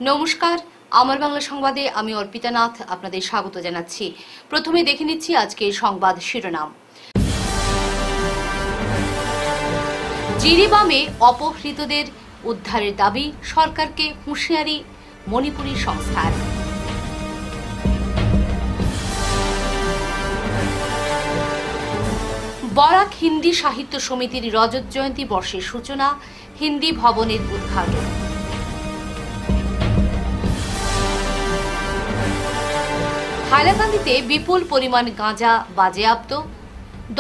নমস্কার, আমার বাংলা সংবাদে আমি অর্পিতা নাথ আপনাদের স্বাগত জানাচ্ছি। প্রথমে দেখে নিচ্ছি আজকের সংবাদ শিরোনাম। জিরিবামে অপহৃতদের উদ্ধারের দাবি, সরকারকে হুঁশিয়ারি মণিপুরী সংস্থার। বরাক হিন্দি সাহিত্য সমিতির রজত জয়ন্তী বর্ষের সূচনা, হিন্দি ভবনের উদ্ঘাটন। হাইলাকান্দিতে বিপুল পরিমাণ গাঁজা বাজেয়াপ্ত,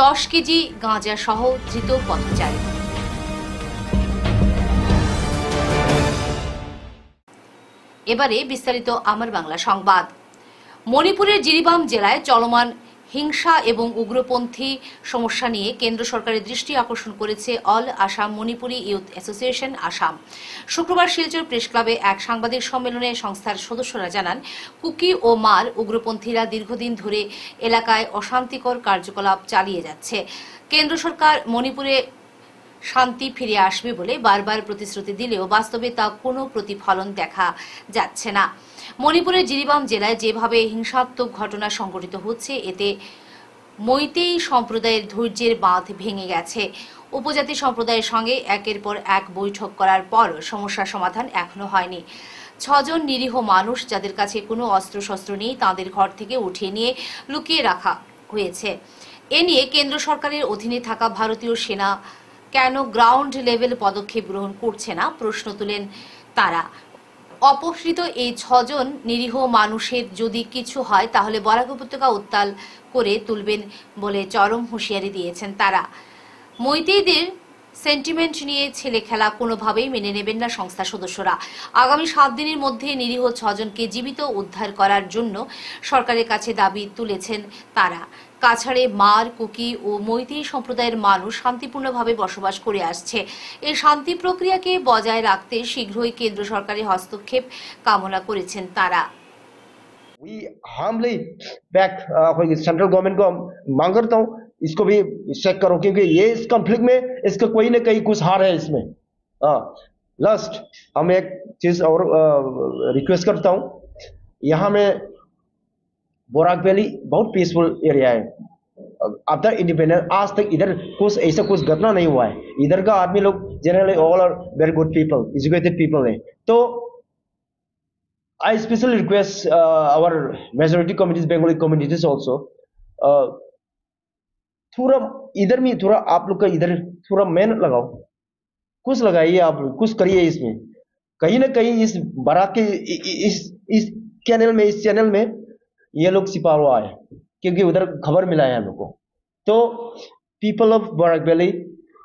10 কেজি গাঁজা সহ ধৃত পথচারী। এবারে বিস্তারিত আমার বাংলা সংবাদ। মণিপুরের জিরিবাম জেলায় চলমান হিংসা এবং উগ্রপন্থী সমস্যা নিয়ে কেন্দ্র সরকারের দৃষ্টি আকর্ষণ করেছে all Assam Manipuri youth association Assam. শুক্রবার শিলচর প্রেস ক্লাবে এক সাংবাদিক সম্মেলনে সংস্থার সদস্যরা জানান, কুকি ও মার উগ্রপন্থীরা দীর্ঘদিন ধরে এলাকায় অশান্তিকর কার্যকলাপ চালিয়ে যাচ্ছে। কেন্দ্র সরকার মণিপুরে শান্তি ফিরে আসবে বলে বারবার প্রতিশ্রুতি দিলেও বাস্তবে তা কোনো প্রতিফলন দেখা যাচ্ছে না। মণিপুরের জিরিবাম জেলায় যেভাবে হিংসাত্মক ঘটনা সংঘটিত হচ্ছে, এতে মৈতেই সম্প্রদায়ের ধৈর্যের বাঁধ ভেঙে গেছে। উপজাতি সম্প্রদায়ের সঙ্গে একের পর এক বৈঠক করার পর সমস্যার সমাধান এখনো হয়নি। 6 জন নিরীহ মানুষ যাদের কাছে কোনো অস্ত্রশস্ত্র নেই, তাদের ঘর থেকে উঠিয়ে নিয়ে লুকিয়ে রাখা হয়েছে। এ নিয়ে কেন্দ্র সরকারের অধীনে থাকা ভারতীয় সেনা কেন গ্রাউন্ড লেভেল পদক্ষেপ গ্রহণ করছে না, প্রশ্ন তুলেন তারা। অপহৃত এই 6 জন নিরীহ মানুষের যদি কিছু হয় তাহলে বরাক উপত্যকা উত্তাল করে তুলবেন বলে চরম হুঁশিয়ারি দিয়েছেন তারা। মৈতেইদের সেন্টিমেন্ট নিয়ে ছেলে খেলা কোনোভাবেই মেনে নেবেন না সংস্থার সদস্যরা। আগামী 7 দিনের মধ্যে নিরীহ 6 জনকে জীবিত উদ্ধার করার জন্য সরকারের কাছে দাবি তুলেছেন তারা। কাছাড়ে মার, কুকি ও মৈতেই সম্প্রদায়ের মানুষ শান্তিপূর্ণভাবে বসবাস করে আসছে। এই শান্তি প্রক্রিয়াকে বজায় রাখতে শীঘ্রই কেন্দ্র সরকারের হস্তক্ষেপ কামনা করেছেন তারা। We humbly back central government को मांग करता हूँ, इसको भी चेक करो, क्योंकि ये इस कॉन्फ्लिक्ट में इसका कोई ना कहीं कुछ हार है इसमें। लास्ट हम एक चीज और रिक्वेस्ट करता हूँ, यहाँ में बोराक वैली बहुत पीसफुल एरिया है। आफ्टर इंडिपेंडेंस आज तक इधर कुछ ऐसा कुछ घटना नहीं हुआ है। इधर का आदमी लोग generally all are very good people, educated people है। तो I especially request our majority communities, Bengali communities also, थोड़ा इधर में थोड़ा आप लोग का इधर थोड़ा मेहनत लगाओ, कुछ लगाइए, आप लोग कुछ करिए इसमें। कहीं ना कहीं इस बारात के इस चैनल में ये लोग छिपा हुआ है, क्योंकि उधर खबर मिला है हम लोग को। तो people of Barak Valley,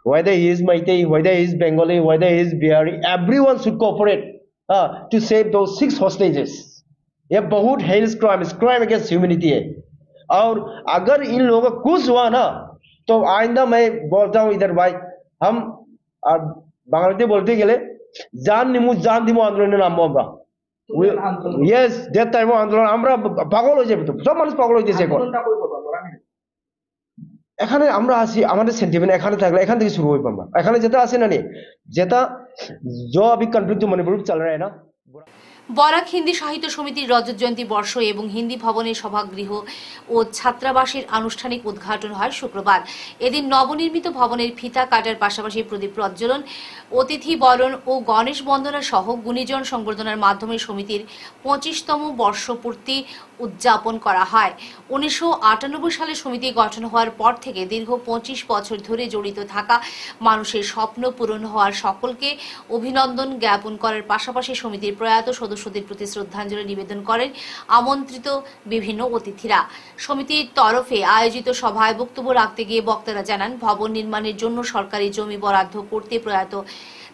whether he is Meitei, whether he is Bengali, whether he is Bihari, everyone should cooperate to save those 6 hostages। ये बहुत हेल्स क्राइम अगेंस्ट ह्यूमैनिटी है। और अगर इन लोगों का कुछ हुआ ना, तो आइंदा मैं बोलता हूँ इधर भाई, हम बांग्लादेश बोलते गए जान दिमु आंदोलन नाम আমরা यस डेथ टाइम आंदोलन আমরা পাগল হয়ে যাবে, তো সব মানুষ পাগল হইতেছে এখন। এখানে আমরা আসি, আমাদের সেন্টিমেন্ট এখানে থাকলে এখান থেকে শুরু হইব। আমরা এখানে যেটা আসে না নিয়ে যেটা जो अभी कॉन्फ्लिक्ट मणिपुर चल रहा है ना। বরাক হিন্দি সাহিত্য সমিতির রজত জয়ন্তী বর্ষ এবং হিন্দি ভবনের সভাগৃহ ও ছাত্রাবাসের আনুষ্ঠানিক উদ্ঘাটন হয় শুক্রবার। এদিন নবনির্মিত ভবনের ফিতা কাটার পাশাপাশি প্রদীপ প্রজ্বলন, অতিথি বরণ ও গণেশ বন্দনা সহ গুণীজন সংবর্ধনার মাধ্যমে সমিতির 25তম বর্ষপূর্তি উদযাপন করা হয়। 1998 সালে সমিতি গঠন হওয়ার পর থেকে দীর্ঘ 25 বছর ধরে জড়িত থাকা মানুষের স্বপ্ন পূরণ হওয়ার সকলকে অভিনন্দন জ্ঞাপন করার পাশাপাশি সমিতির প্রয়াত সদস্যদের প্রতি শ্রদ্ধাঞ্জলি নিবেদন করেন আমন্ত্রিত বিভিন্ন অতিথিরা। সমিতির তরফে আয়োজিত সভায় বক্তব্য রাখতে গিয়ে বক্তারা জানান, ভবন নির্মাণের জন্য সরকারি জমি বরাদ্দ করতে প্রয়াত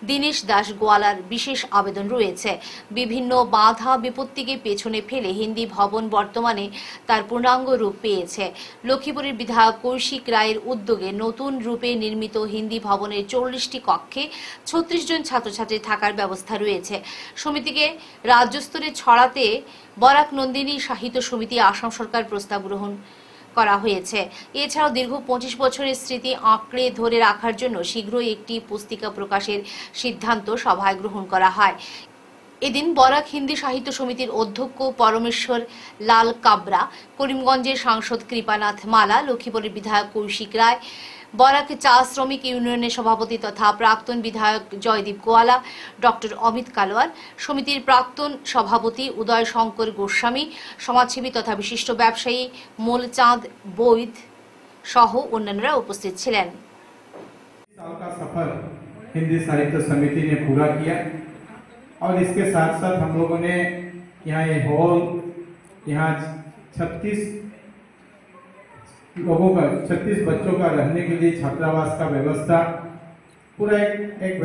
দীনেশ দাস গোয়ালার বিশেষ আবেদন রয়েছে। বিভিন্ন বাধা বিপত্তিকে পেছনে ফেলে হিন্দি ভবন বর্তমানে তার পূর্ণাঙ্গ রূপ পেয়েছে। লক্ষ্মীপুরের বিধায়ক কৌশিক রায়ের উদ্যোগে নতুন রূপে নির্মিত হিন্দি ভবনের 40টি কক্ষে 36 জন ছাত্রছাত্রী থাকার ব্যবস্থা রয়েছে। সমিতিকে রাজ্যস্তরে ছড়াতে বরাক নন্দিনী সাহিত্য সমিতি আসাম সরকার প্রস্তাব গ্রহণ করা হয়েছে। এছাড়াও দীর্ঘ 25 বছরের স্মৃতি আঁকড়ে ধরে রাখার জন্য শীঘ্রই একটি পুস্তিকা প্রকাশের সিদ্ধান্ত সভায় গ্রহণ করা হয়। এদিন বরাক হিন্দি সাহিত্য সমিতির অধ্যক্ষ পরমেশ্বর লাল কাবরা, করিমগঞ্জের সাংসদ কৃপানাথ মালা, লক্ষ্মীপুরের বিধায়ক কৌশিক রায়, বরাক চা শ্রমিক ইউনিয়নের সভাপতি তথা প্রাক্তন বিধায়ক জয়দীপ গোয়ালা, ডক্টর অমিত কালোয়ার, সমিতির প্রাক্তন সভাপতি উদয় শঙ্কর গোস্বামী, সমাজসেবী তথা বিশিষ্ট ব্যবসায়ী মোলচাঁদ বৈদ সহ অন্যান্যরা উপস্থিত ছিলেন। साल का सफर हिंदी साहित्य समिति ने पूरा किया और इसके साथ साथ हम लोगों ने यहाँ ये हॉल, यहाँ 36 लोगों का 36 बच्चों का रहने के लिए छात्रावास का व्यवस्था, पूरा एक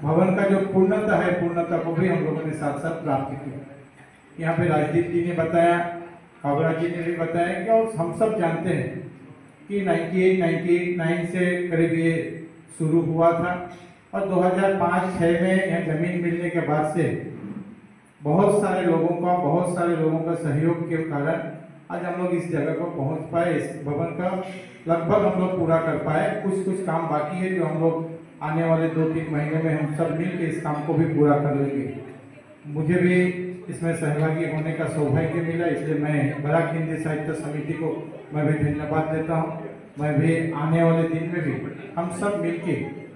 भवन का जो पूर्णता है, पूर्णता को भी हम लोगों ने साथ साथ प्राप्त किया। यहाँ पे राजदीप जी ने बताया, काबरा जी ने भी बताया कि और हम सब जानते हैं कि 98-99 से करीब ये शुरू हुआ था और 2005-6 में यह जमीन मिलने के बाद से बहुत सारे लोगों का सहयोग के कारण आज हम लोग इस जगह को पहुंच पाए। इस भवन का लगभग हम लोग पूरा कर पाए। कुछ काम बाकी है जो हम लोग आने वाले 2-3 महीने में हम सब मिल के इस काम को भी पूरा कर लेंगे। मुझे भी इसमें सहभागी होने का सौभाग्य मिला, इसलिए मैं बराक हिंदी साहित्य समिति को मैं भी धन्यवाद देता हूँ। मैं भी आने वाले दिन में भी हम सब मिलके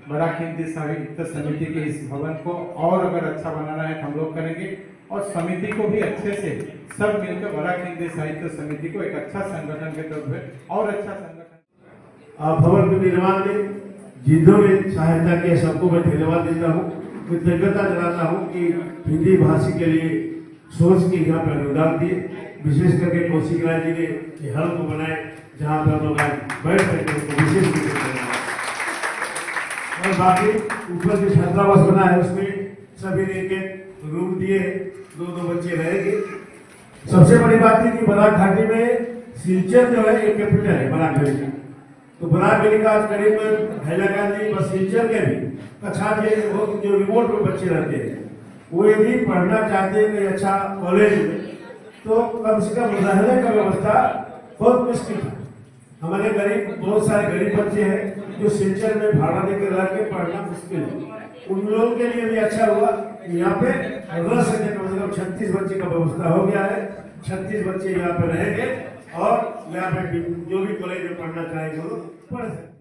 बराक हिंदी साहित्य समिति के इस भवन को और अगर अच्छा बनाना है तो हम लोग करेंगे और समिति को भी अच्छे से सब मिलकर बराक हिंदी साहित्य समिति को एक अच्छा संगठन के तौर पर और अच्छा संगठन भवन के निर्माण में जिन्हों ने सहायता की सबको मैं धन्यवाद देता हूँ। कृतज्ञता जनाता हूँ कि हिंदी भाषी के लिए सोच के यहाँ पर अनुदान दिए, विशेष करके कौशिक राय जी ने हल को बनाए जहाँ पर लोग बैठ सकते हैं, विशेष रूप से और बाकी ऊपर जो छात्रावास बना है उसमें सभी ने एक रूम दिए, 2-2 बच्चे रहेंगे। सबसे बड़ी बात है कि बराक घाटी में सिलचर जो है एक कैपिटल है बराक वैली का, तो बराक वैली का करीब हैदराबाद बस सिलचर के भी अच्छा जो रिमोट में बच्चे रहते हैं वो यदि पढ़ना चाहते हैं कोई अच्छा कॉलेज में तो कम से कम रहने का व्यवस्था बहुत मुश्किल है। हमारे बहुत सारे गरीब बच्चे हैं जो सिलचर में भाड़ा देकर रह के पढ़ना मुश्किल है, उन लोगों के लिए भी अच्छा हुआ। यहाँ पे रह सके कम से कम 36 बच्चे का व्यवस्था हो गया है। 36 बच्चे यहाँ पे रहेंगे और यहाँ पे जो भी कॉलेज में पढ़ना चाहेंगे वो पढ़ सकते।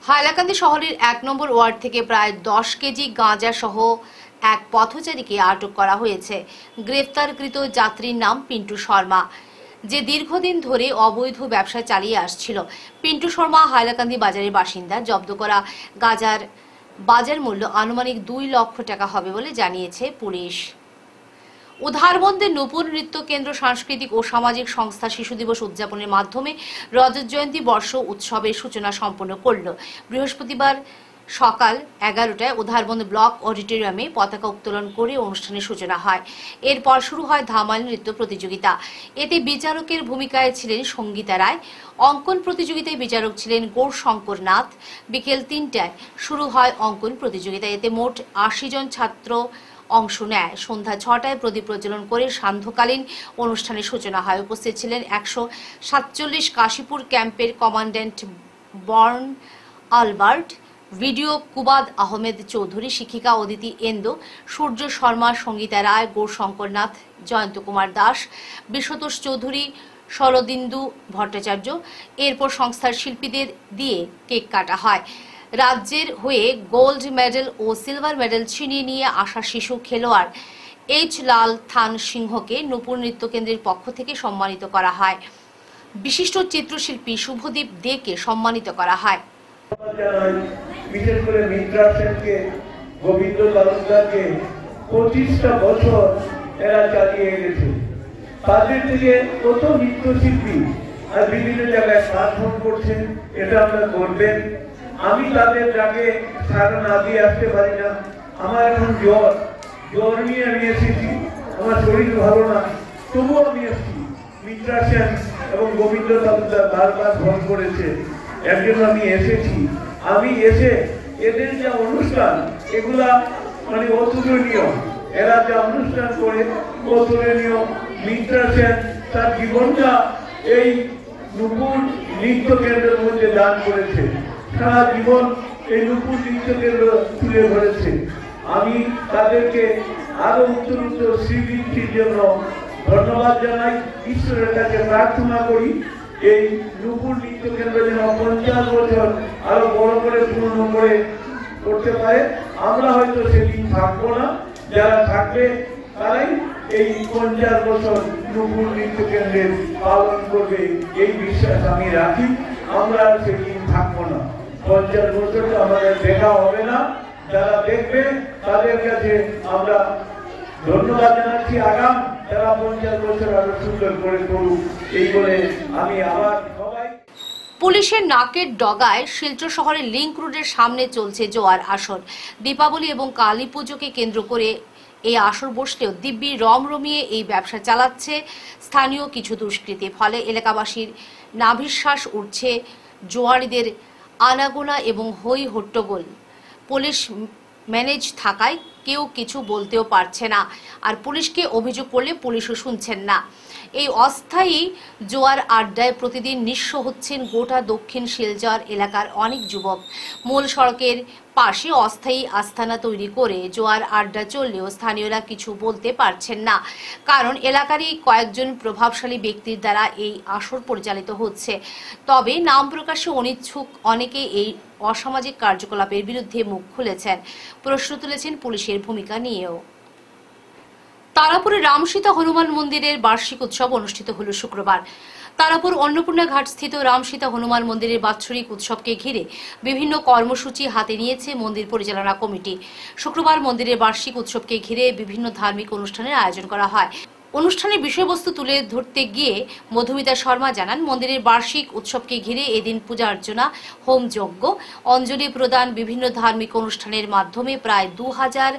হাইলাকান্দি শহরের 1 নম্বর ওয়ার্ড থেকে প্রায় 10 কেজি গাঁজা সহ এক পথচারীকে আটক করা হয়েছে। গ্রেফতারকৃত যাত্রীর নাম পিন্টু শর্মা, যে দীর্ঘদিন ধরে অবৈধ ব্যবসা চালিয়ে আসছিল। পিন্টু শর্মা হাইলাকান্দি বাজারের বাসিন্দা। জব্দ করা গাঁজার বাজার মূল্য আনুমানিক 2 লক্ষ টাকা হবে বলে জানিয়েছে পুলিশ। উধারবন্দে নূপুর নৃত্য কেন্দ্র সাংস্কৃতিক ও সামাজিক সংস্থা শিশু দিবস উদযাপনের মাধ্যমে রজত জয়ন্তী বর্ষ উৎসবের সূচনা সম্পন্ন করল। বৃহস্পতিবার সকাল 11টায় উধারবন্দ ব্লক অডিটোরিয়ামে পতাকা উত্তোলন করে অনুষ্ঠানের সূচনা হয়। এরপর শুরু হয় ধামাল নৃত্য প্রতিযোগিতা। এতে বিচারকের ভূমিকায় ছিলেন সঙ্গীতা রায়। অঙ্কন প্রতিযোগিতায় বিচারক ছিলেন গৌরশঙ্কর নাথ। বিকেল 3টায় শুরু হয় অঙ্কন প্রতিযোগিতা। এতে মোট 80 জন ছাত্র অংশ নেয়। সন্ধ্যা 6টায় প্রদীপ প্রজ্বলন করে সান্ধ্যকালীন অনুষ্ঠানের সূচনা হয়। উপস্থিত ছিলেন 147 কাশীপুর ক্যাম্পের commandant born Albert, video Kubad Ahmed Chowdhury, শিক্ষিকা অদিতি এন্দো, সূর্য শর্মা, সঙ্গীতা রায়, গৌরশঙ্কর নাথ, জয়ন্ত কুমার দাস, বিশ্বতোষ চৌধুরী, শরদিন্দু ভট্টাচার্য। এরপর সংস্থার শিল্পীদের দিয়ে কেক কাটা হয়। রাজ্যের হয়ে গোল্ড মেডেল ও সিলভার মেডেল ছিনিয়ে নিয়ে আসা শিশু খেলোয়াড় এইচ লাল থান সিংহকে নূপুর নৃত্য কেন্দ্রের পক্ষ থেকে সম্মানিত করা হয়। বিশিষ্ট চিত্রশিল্পী শুভদীপ দেকে সম্মানিত করা হয়। বিশেষ করে মিত্রা সেনকে, গোবিন্দ তালুকদারকে 25টা বছর এরা চালিয়ে গেছে। তাদের থেকে কত নৃত্যশিল্পী আর বিভিন্ন জায়গায় পারফর্ম করছেন, এটা আমরা করবেন। আমি তাদের ডাকে সাড়া না দিয়ে আসতে পারি না। আমার এখন জ্বর নিয়ে আমি এসেছি, আমার শরীর ভালো না, তবুও আমি এসেছি। মিত্রা সেন এবং গোবিন্দ তালুকদার বারবার ফোন করেছে, একজন আমি এসেছি। আমি এসে এদের যা অনুষ্ঠান এগুলা মানে অতুলনীয়, এরা যা অনুষ্ঠান করে অতুলনীয়। মিত্রা সেন তার জীবনটা এই নূপুর নৃত্য কেন্দ্রের মধ্যে দান করেছে, সারা জীবন এই নূপুর নৃত্য কেন্দ্র তুলে ধরেছে। আমি তাদেরকে আরো উত্তরোত্তর শ্রীবৃদ্ধির জন্য ধন্যবাদ জানাই, ঈশ্বরের কাছে প্রার্থনা করি এই নুপুর নৃত্য কেন্দ্র যেন 50 বছর আরো বড় করে পূর্ণ করে করতে পারে। আমরা হয়তো সেদিন থাকবো না, যারা থাকবে তারাই এই 50 বছর নুপুর নৃত্য কেন্দ্রের পালন করবে এই বিশ্বাস আমি রাখি। আমরা সেদিন থাকবো না, 50 বছর তো আমাদের দেখা হবে না। যারা দেখবে তাদের কাছে আমরা ধন্যবাদ জানাচ্ছি। আগাম যারা 50 বছর আরো সুন্দর করে করুক এই বলে আমি আবার সবাই। পুলিশের নাকের ডগায় শিলচর শহরের লিংক রোডের সামনে চলছে জোয়ার আসর। দীপাবলি এবং কালী পুজোকে কেন্দ্র করে এই আসর বসলেও দিব্যি রমরমিয়ে এই ব্যবসা চালাচ্ছে স্থানীয় কিছু দুষ্কৃতী। ফলে এলাকাবাসীর নাভিশ্বাস উঠছে জোয়ারিদের আনাগোনা এবং হই হট্টগোল। পুলিশ ম্যানেজ থাকায় কেউ কিছু বলতেও পারছে না, আর পুলিশকে অভিযোগ করলে পুলিশও শুনছেন না। এই অস্থায়ী জোয়ার আড্ডায় প্রতিদিন নিঃস্ব হচ্ছেন গোটা দক্ষিণ শিলচর এলাকার অনেক যুবক। মূল সড়কের পাশে অস্থায়ী আস্তানা তৈরি করে জোয়ার আড্ডা চললেও স্থানীয়রা কিছু বলতে পারছেন না, কারণ এলাকারই কয়েকজন প্রভাবশালী ব্যক্তির দ্বারা এই আসর পরিচালিত হচ্ছে। তবে নাম প্রকাশে অনিচ্ছুক অনেকে এই অসামাজিক কার্যকলাপের বিরুদ্ধে মুখ খুলেছেন, প্রশ্ন তুলেছেন পুলিশের ভূমিকা নিয়েও। তারাপুরে রামসীতা হনুমান মন্দিরের বার্ষিক উৎসব অনুষ্ঠিত হল শুক্রবার। তারাপুর অন্নপূর্ণা ঘাট স্থিত রামসীতা হনুমান মন্দিরের বাৎসরিক উৎসবকে ঘিরে বিভিন্ন কর্মসূচি হাতে নিয়েছে মন্দির পরিচালনা কমিটি। শুক্রবার মন্দিরের বার্ষিক উৎসবকে ঘিরে বিভিন্ন ধার্মিক অনুষ্ঠানের আয়োজন করা হয়। অনুষ্ঠানের বিষয়বস্তু তুলে ধরতে গিয়ে মধুমিতা শর্মা জানান, মন্দিরের বার্ষিক উৎসবকে ঘিরে এদিন পূজা অর্চনা, হোম যজ্ঞ, অঞ্জলি প্রদান, বিভিন্ন ধার্মিক অনুষ্ঠানের মাধ্যমে প্রায় 2000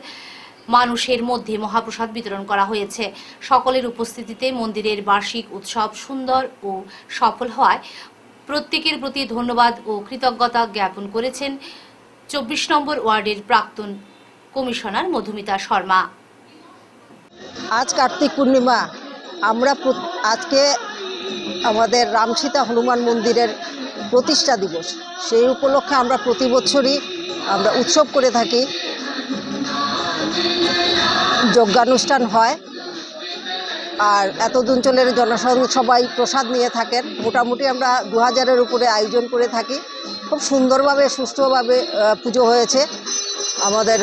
মানুষের মধ্যে মহাপ্রসাদ বিতরণ করা হয়েছে। সকলের উপস্থিতিতে মন্দিরের বার্ষিক উৎসব সুন্দর ও সফল হওয়ায় প্রত্যেকের প্রতি ধন্যবাদ ও কৃতজ্ঞতা জ্ঞাপন করেছেন 24 নম্বর ওয়ার্ডের প্রাক্তন কমিশনার মধুমিতা শর্মা। আজ কার্তিক পূর্ণিমা, আমরা আজকে আমাদের রামসীতা হনুমান মন্দিরের প্রতিষ্ঠা দিবস। সেই উপলক্ষে আমরা প্রতি বছরই আমরা উৎসব করে থাকি, যজ্ঞানুষ্ঠান হয়, আর এতদ অঞ্চলের জনসাধারণ সবাই প্রসাদ নিয়ে থাকেন। মোটামুটি আমরা 2000-এর উপরে আয়োজন করে থাকি। খুব সুন্দরভাবে সুষ্ঠুভাবে পুজো হয়েছে। আমাদের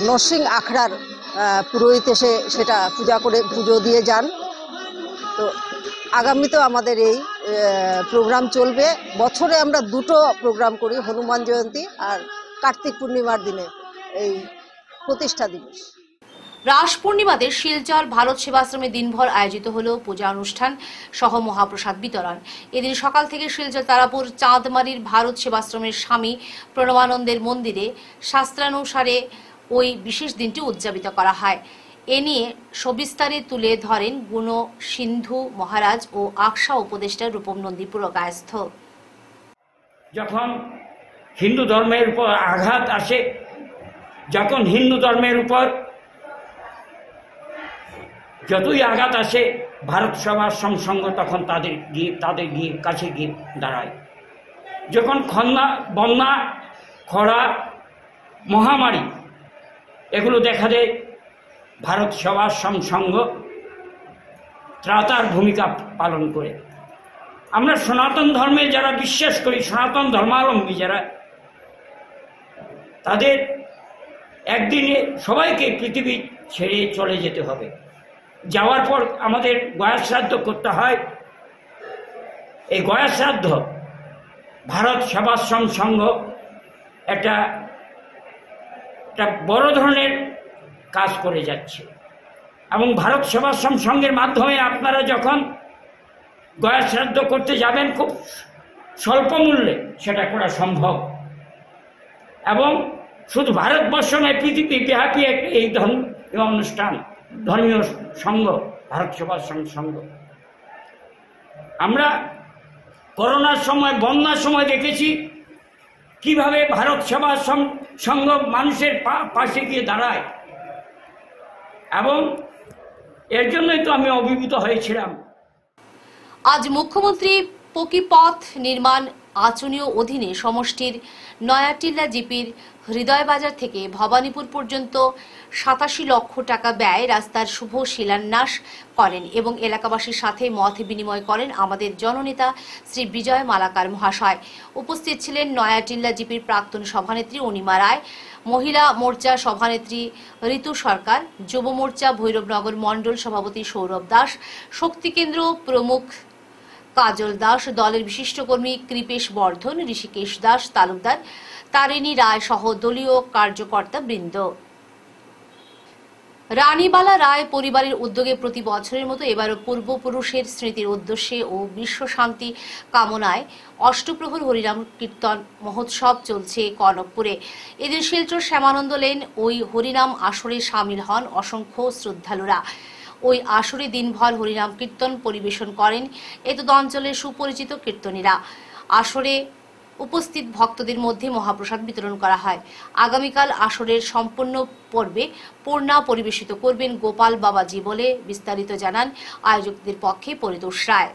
নরসিং আখড়ার পুরোহিত এসে সেটা পুজো দিয়ে যান। তো আগামীতেও আমাদের এই প্রোগ্রাম চলবে। বছরে আমরা 2টো প্রোগ্রাম করি, হনুমান জয়ন্তী আর কার্তিক পূর্ণিমার দিনে এই প্রতিষ্ঠা দিবস। রাস পূর্ণিমাতে শিলচর ভারত সেবাশ্রমে দিনভর আয়োজিত হল পূজা অনুষ্ঠান সহ মহাপ্রসাদ বিতরণ। এদিন সকাল থেকে শিলচর তারাপুর চাঁদমারির ভারত সেবাশ্রমের স্বামী প্রণবানন্দের মন্দিরে শাস্ত্রানুসারে ওই বিশেষ দিনটি উদযাপিত করা হয়। এ নিয়ে সবিস্তারে তুলে ধরেন গুণ সিন্ধু মহারাজ ও আকশা উপদেষ্টা রূপম নন্দী পুরকায়স্থ। যখন হিন্দু ধর্মের উপর আঘাত আসে, যখন হিন্দু ধর্মের উপর যতই আঘাত আসে, ভারত সেবাশ্রম সংঘ তখন তাদের কাছে গিয়ে দাঁড়ায়। যখন বন্যা, খরা, মহামারী এগুলো দেখা দেয়, ভারত সেবাশ্রম সংঘ ত্রাতার ভূমিকা পালন করে। আমরা সনাতন ধর্মে যারা বিশ্বাস করি, সনাতন ধর্মাবলম্বী যারা, তাদের একদিনে সবাইকে পৃথিবী ছেড়ে চলে যেতে হবে। যাওয়ার পর আমাদের গয়া শ্রাদ্ধ করতে হয়। এই গয়া শ্রাদ্ধ ভারত সেবাশ্রম সংঘ একটা বড় ধরনের কাজ করে যাচ্ছে, এবং ভারত সেবাশ্রম সংঘের মাধ্যমে আপনারা যখন গয়া শ্রাদ্ধ করতে যাবেন, খুব স্বল্প মূল্যে সেটা করা সম্ভব। এবং শুধু ভারতবর্ষ নয়, পৃথিবী ব্যাপী এই ধর্মীয় অনুষ্ঠান, ধর্মীয় সংঘ ভারত সেবাশ্রম সংঘ। আমরা করোনার সময়, বন্যার সময় দেখেছি কিভাবে ভারত সেবাশ্রম সংঘ মানুষের পাশে গিয়ে দাঁড়ায়, এবং এর জন্যই তো আমি অভিভূত হয়েছিলাম। আজ মুখ্যমন্ত্রী পকি পথ নির্মাণ আচরণীয় অধীনে সমষ্টির নয়াটিল্লা জিপির হৃদয়বাজার থেকে ভবানীপুর পর্যন্ত 87 লক্ষ টাকা ব্যয় রাস্তার শুভ শিলান্যাস করেন এবং এলাকাবাসীর সাথে মত বিনিময় করেন আমাদের জননেতা শ্রী বিজয় মালাকার মহাশয়। উপস্থিত ছিলেন নয়াটিল্লা জিপির প্রাক্তন সভানেত্রী অনিমা রায়, মহিলা মোর্চা সভানেত্রী ঋতু সরকার, যুব মোর্চা ভৈরবনগর মণ্ডল সভাপতি সৌরভ দাস, শক্তি কেন্দ্র প্রমুখ কাজল দাস, দলের বিশিষ্ট কর্মী কৃপেশ বর্ধন, ঋষিকেশ দাস তালুকদার, তারিণী রায় সহ দলীয় কার্যকর্তা বৃন্দ। রানীবালা রায় পরিবারের উদ্যোগে প্রতি বছরের মতো এবারও পূর্বপুরুষের স্মৃতির উদ্দেশ্যে ও বিশ্ব শান্তি কামনায় অষ্টপ্রহর হরিনাম কীর্তন মহোৎসব চলছে কনকপুরে। এদিন শিলচর শ্যামানন্দ লেন ওই হরিনাম আসরে সামিল হন অসংখ্য শ্রদ্ধালুরা। ওই আসরে দিনভর হরিনাম কীর্তন পরিবেশন করেন এতদ অঞ্চলের সুপরিচিত কীর্তনীরা। আসরে উপস্থিত ভক্তদের মধ্যে মহাপ্রসাদ বিতরণ করা হয়। আগামীকাল আসরের সম্পূর্ণ পর্বে পূর্ণা পরিবেশিত করবেন গোপাল বাবাজি বলে বিস্তারিত জানান আয়োজকদের পক্ষে পরিতোষ রায়।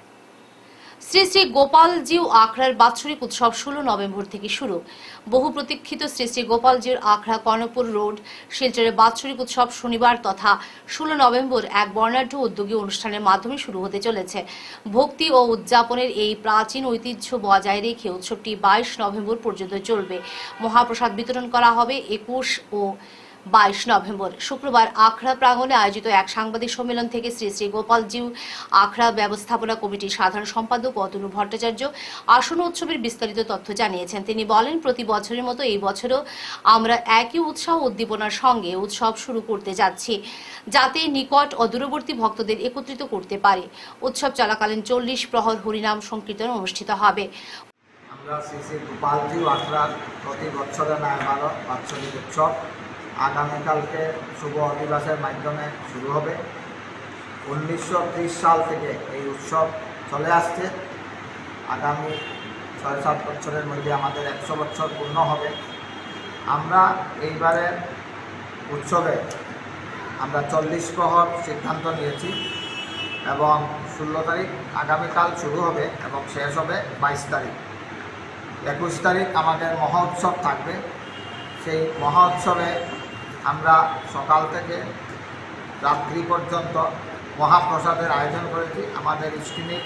শ্রী শ্রী গোপালজিউ আখড়ার বাৎসরিক উৎসব 16 নভেম্বর থেকে শুরু। বহু প্রতীক্ষিত শ্রী শ্রী গোপালজিউর আখড়া কর্ণপুর রোড শিলচরের বাৎসরিক উৎসব শনিবার তথা 16 নভেম্বর এক বর্ণাঢ্য উদ্যোগী অনুষ্ঠানের মাধ্যমে শুরু হতে চলেছে। ভক্তি ও উদযাপনের এই প্রাচীন ঐতিহ্য বজায় রেখে উৎসবটি 22 নভেম্বর পর্যন্ত চলবে। মহাপ্রসাদ বিতরণ করা হবে 21 ও 22 নভেম্বর শুক্রবার আখড়া প্রাঙ্গণে আয়োজিত এক সাংবাদিক সম্মেলন থেকে শ্রী শ্রী গোপালজিউ আখড়া ব্যবস্থাপনা কমিটির সাধারণ সম্পাদক অতনু ভট্টাচার্য আসন্ন উৎসবের বিস্তারিত তথ্য জানিয়েছেন। তিনি বলেন, প্রতি বছরের মতো এই বছরও আমরা একই উৎসাহ উদ্দীপনার সঙ্গে উৎসব শুরু করতে যাচ্ছি, যাতে নিকট ও দূরবর্তী ভক্তদের একত্রিত করতে পারে। উৎসব চলাকালীন 40 প্রহর হরিনাম সংকীর্তন অনুষ্ঠিত হবে। আমরা শ্রী শ্রী গোপালজিউ আখড়ার প্রতি বছরের ন্যায় ভালো বাৎসরিক উৎসব আগামীকালকে শুভ অধিবাসের মাধ্যমে শুরু হবে। 1930 সাল থেকে এই উৎসব চলে আসছে। আগামী 6-7 বছরের মধ্যে আমাদের 100 বছর পূর্ণ হবে। আমরা এইবারের উৎসবে আমরা 40 প্রহর সিদ্ধান্ত নিয়েছি এবং 16 তারিখ আগামীকাল শুরু হবে এবং শেষ হবে 22 তারিখ। 21 তারিখ আমাদের মহোৎসব থাকবে। সেই মহোৎসবে আমরা সকাল থেকে রাত্রি পর্যন্ত মহাপ্রসাদের আয়োজন করেছি। আমাদের স্কিমিক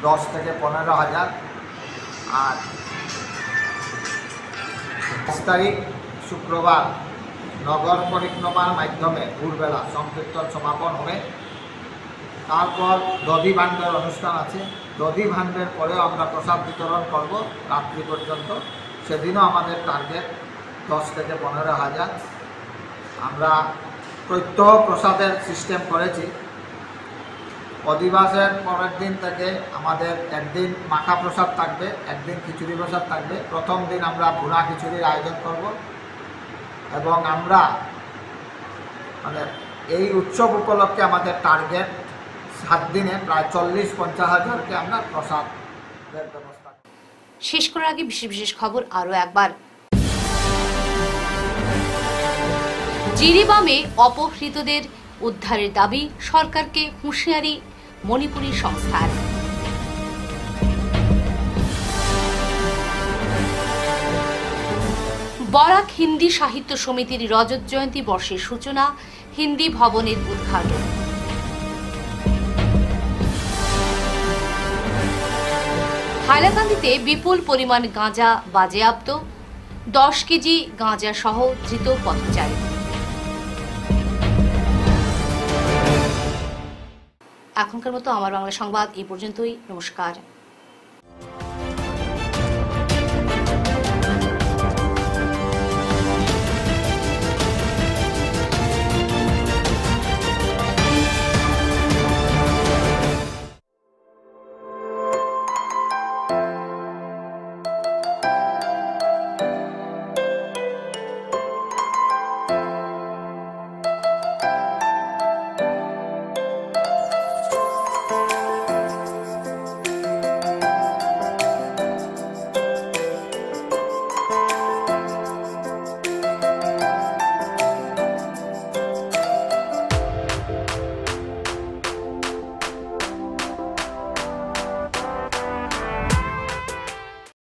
10 থেকে 15,000। আর 22 তারিখ শুক্রবার নগর পরিক্রমার মাধ্যমে ভোরবেলা সংকীর্তন সমাপন হবে। তারপর দধি ভাণ্ডের অনুষ্ঠান আছে। দধি ভাণ্ডের পরেও আমরা প্রসাদ বিতরণ করব রাত্রি পর্যন্ত। সেদিনও আমাদের টার্গেট 10 থেকে 15,000। আমরা প্রত্যহ প্রসাদের সিস্টেম করেছি। অধিবাসের পরের দিন থেকে আমাদের একদিন মাখা প্রসাদ থাকবে, একদিন খিচুড়ি প্রসাদ থাকবে। প্রথম দিন আমরা ভুনা খিচুড়ির আয়োজন করব এবং আমরা এই উৎসব উপলক্ষে আমাদের টার্গেট 7 দিনে প্রায় 40-50 হাজারকে আমরা প্রসাদের ব্যবস্থা। শেষ করার আগে বিশেষ খবর আরও একবার। জিরিবামে অপহৃতদের উদ্ধারের দাবি সরকারকে হুঁশিয়ারি মণিপুরী সংস্থার। বরাক হিন্দি সাহিত্য সমিতির রজত জয়ন্তী বর্ষের সূচনা, হিন্দি ভবনের উদ্ঘাটন। হাইলাকান্দিতে বিপুল পরিমাণ গাঁজা বাজেয়াপ্ত, 10 কেজি গাঁজা সহ ধৃত পথচারী। এখনকার মতো আমার বাংলা সংবাদ এই পর্যন্তই। নমস্কার।